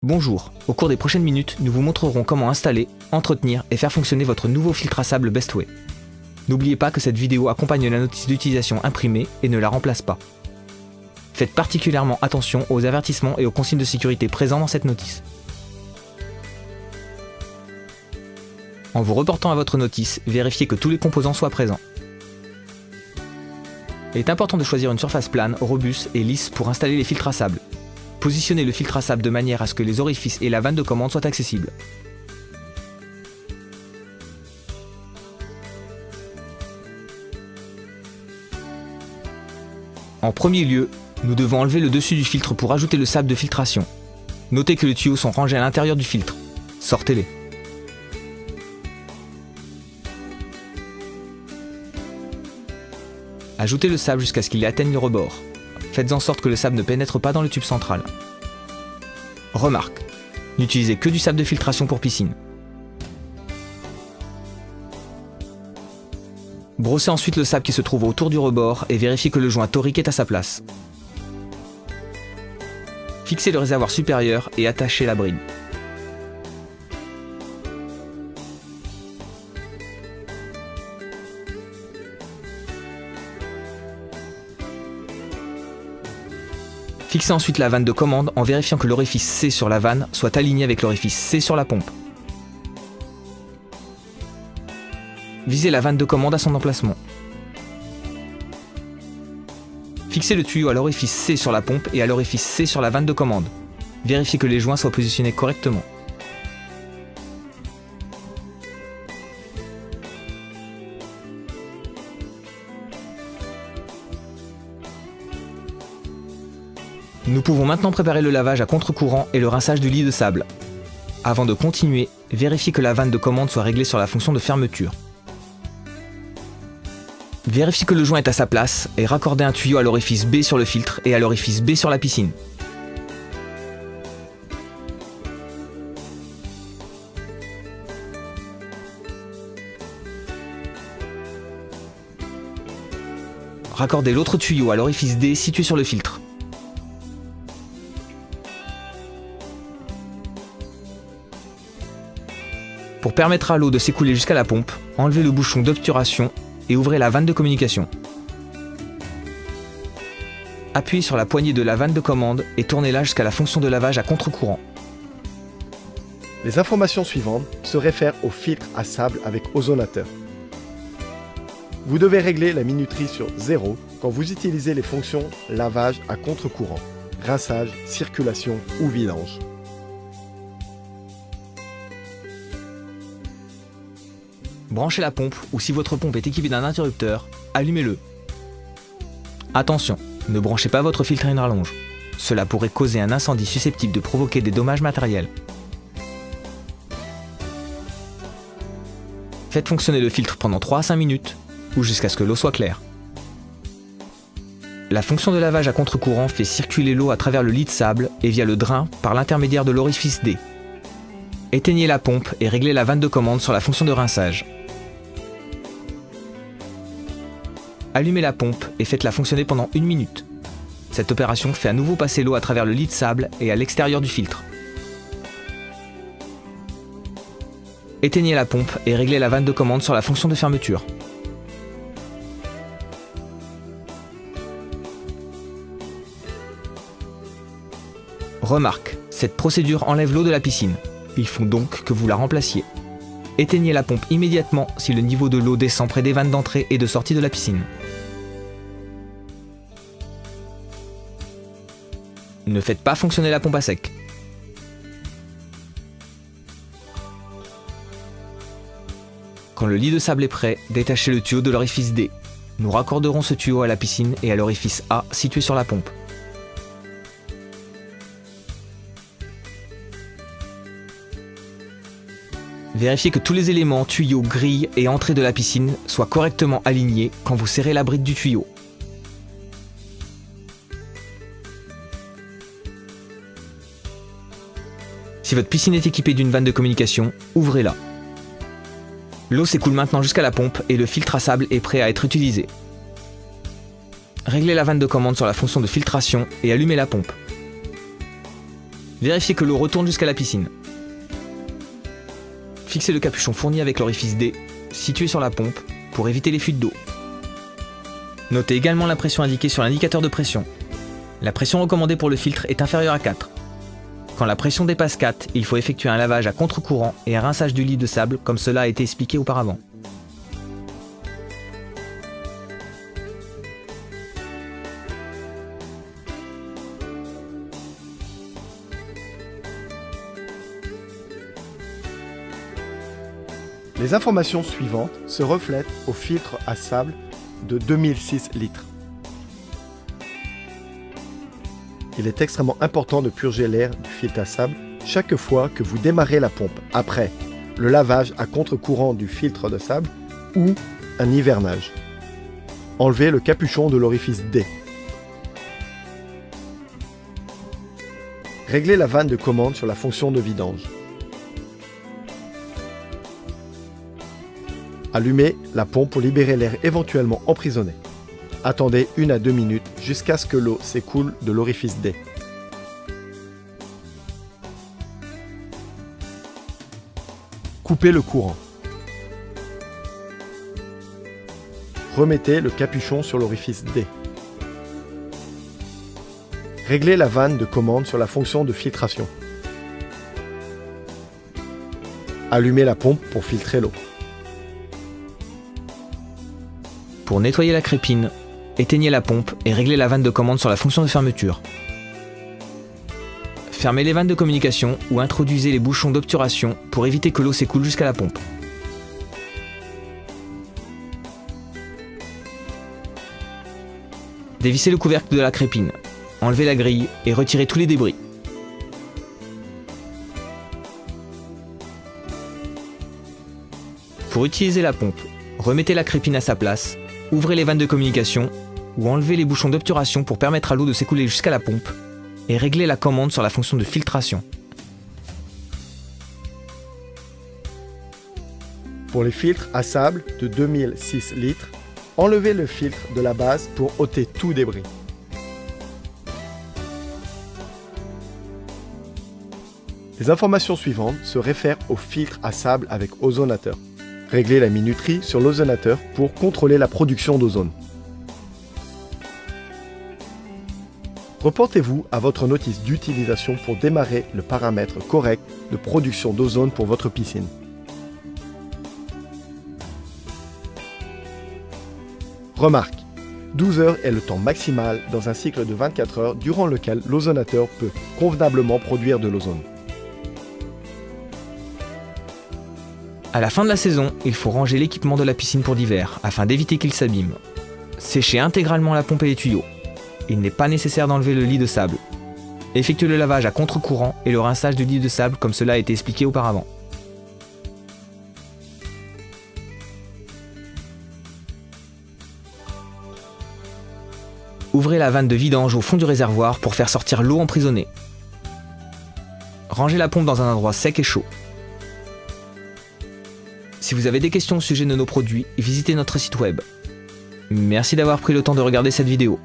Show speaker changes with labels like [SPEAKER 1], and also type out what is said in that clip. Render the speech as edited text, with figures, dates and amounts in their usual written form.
[SPEAKER 1] Bonjour, au cours des prochaines minutes, nous vous montrerons comment installer, entretenir et faire fonctionner votre nouveau filtre à sable Bestway. N'oubliez pas que cette vidéo accompagne la notice d'utilisation imprimée et ne la remplace pas. Faites particulièrement attention aux avertissements et aux consignes de sécurité présents dans cette notice. En vous reportant à votre notice, vérifiez que tous les composants soient présents. Il est important de choisir une surface plane, robuste et lisse pour installer les filtres à sable. Positionnez le filtre à sable de manière à ce que les orifices et la vanne de commande soient accessibles. En premier lieu, nous devons enlever le dessus du filtre pour ajouter le sable de filtration. Notez que les tuyaux sont rangés à l'intérieur du filtre. Sortez-les. Ajoutez le sable jusqu'à ce qu'il atteigne le rebord. Faites en sorte que le sable ne pénètre pas dans le tube central. Remarque, n'utilisez que du sable de filtration pour piscine. Brossez ensuite le sable qui se trouve autour du rebord et vérifiez que le joint torique est à sa place. Fixez le réservoir supérieur et attachez la bride. Fixez ensuite la vanne de commande en vérifiant que l'orifice C sur la vanne soit aligné avec l'orifice C sur la pompe. Visez la vanne de commande à son emplacement. Fixez le tuyau à l'orifice C sur la pompe et à l'orifice C sur la vanne de commande. Vérifiez que les joints soient positionnés correctement. Nous pouvons maintenant préparer le lavage à contre-courant et le rinçage du lit de sable. Avant de continuer, vérifiez que la vanne de commande soit réglée sur la fonction de fermeture. Vérifiez que le joint est à sa place et raccordez un tuyau à l'orifice B sur le filtre et à l'orifice B sur la piscine. Raccordez l'autre tuyau à l'orifice D situé sur le filtre. Pour permettre à l'eau de s'écouler jusqu'à la pompe, enlevez le bouchon d'obturation et ouvrez la vanne de communication. Appuyez sur la poignée de la vanne de commande et tournez-la jusqu'à la fonction de lavage à contre-courant.
[SPEAKER 2] Les informations suivantes se réfèrent au filtre à sable avec ozonateur. Vous devez régler la minuterie sur 0 quand vous utilisez les fonctions lavage à contre-courant, rinçage, circulation ou vidange.
[SPEAKER 1] Branchez la pompe ou si votre pompe est équipée d'un interrupteur, allumez-le. Attention, ne branchez pas votre filtre à une rallonge. Cela pourrait causer un incendie susceptible de provoquer des dommages matériels. Faites fonctionner le filtre pendant 3 à 5 minutes ou jusqu'à ce que l'eau soit claire. La fonction de lavage à contre-courant fait circuler l'eau à travers le lit de sable et via le drain par l'intermédiaire de l'orifice D. Éteignez la pompe et réglez la vanne de commande sur la fonction de rinçage. Allumez la pompe et faites-la fonctionner pendant 1 minute. Cette opération fait à nouveau passer l'eau à travers le lit de sable et à l'extérieur du filtre. Éteignez la pompe et réglez la vanne de commande sur la fonction de fermeture. Remarque, cette procédure enlève l'eau de la piscine. Il faut donc que vous la remplaciez. Éteignez la pompe immédiatement si le niveau de l'eau descend près des vannes d'entrée et de sortie de la piscine. Ne faites pas fonctionner la pompe à sec. Quand le lit de sable est prêt, détachez le tuyau de l'orifice D. Nous raccorderons ce tuyau à la piscine et à l'orifice A situé sur la pompe. Vérifiez que tous les éléments, tuyaux, grilles et entrées de la piscine soient correctement alignés quand vous serrez la bride du tuyau. Si votre piscine est équipée d'une vanne de communication, ouvrez-la. L'eau s'écoule maintenant jusqu'à la pompe et le filtre à sable est prêt à être utilisé. Réglez la vanne de commande sur la fonction de filtration et allumez la pompe. Vérifiez que l'eau retourne jusqu'à la piscine. Fixez le capuchon fourni avec l'orifice D, situé sur la pompe, pour éviter les fuites d'eau. Notez également la pression indiquée sur l'indicateur de pression. La pression recommandée pour le filtre est inférieure à 4. Quand la pression dépasse 4, il faut effectuer un lavage à contre-courant et un rinçage du lit de sable comme cela a été expliqué auparavant.
[SPEAKER 2] Les informations suivantes se reflètent au filtre à sable de 2006 litres. Il est extrêmement important de purger l'air du filtre à sable chaque fois que vous démarrez la pompe, après le lavage à contre-courant du filtre de sable ou un hivernage. Enlevez le capuchon de l'orifice D. Réglez la vanne de commande sur la fonction de vidange. Allumez la pompe pour libérer l'air éventuellement emprisonné. Attendez 1 à 2 minutes jusqu'à ce que l'eau s'écoule de l'orifice D. Coupez le courant. Remettez le capuchon sur l'orifice D. Réglez la vanne de commande sur la fonction de filtration. Allumez la pompe pour filtrer l'eau.
[SPEAKER 1] Pour nettoyer la crépine, éteignez la pompe et réglez la vanne de commande sur la fonction de fermeture. Fermez les vannes de communication ou introduisez les bouchons d'obturation pour éviter que l'eau s'écoule jusqu'à la pompe. Dévissez le couvercle de la crépine, enlevez la grille et retirez tous les débris. Pour utiliser la pompe, remettez la crépine à sa place, ouvrez les vannes de communication ou enlevez les bouchons d'obturation pour permettre à l'eau de s'écouler jusqu'à la pompe et réglez la commande sur la fonction de filtration.
[SPEAKER 2] Pour les filtres à sable de 2006 litres, enlevez le filtre de la base pour ôter tout débris. Les informations suivantes se réfèrent au filtre à sable avec ozonateur. Réglez la minuterie sur l'ozonateur pour contrôler la production d'ozone. Reportez-vous à votre notice d'utilisation pour démarrer le paramètre correct de production d'ozone pour votre piscine. Remarque, 12 heures est le temps maximal dans un cycle de 24 heures durant lequel l'ozonateur peut convenablement produire de l'ozone.
[SPEAKER 1] À la fin de la saison, il faut ranger l'équipement de la piscine pour l'hiver afin d'éviter qu'il s'abîme. Séchez intégralement la pompe et les tuyaux. Il n'est pas nécessaire d'enlever le lit de sable. Effectuez le lavage à contre-courant et le rinçage du lit de sable comme cela a été expliqué auparavant. Ouvrez la vanne de vidange au fond du réservoir pour faire sortir l'eau emprisonnée. Rangez la pompe dans un endroit sec et chaud. Si vous avez des questions au sujet de nos produits, visitez notre site web. Merci d'avoir pris le temps de regarder cette vidéo.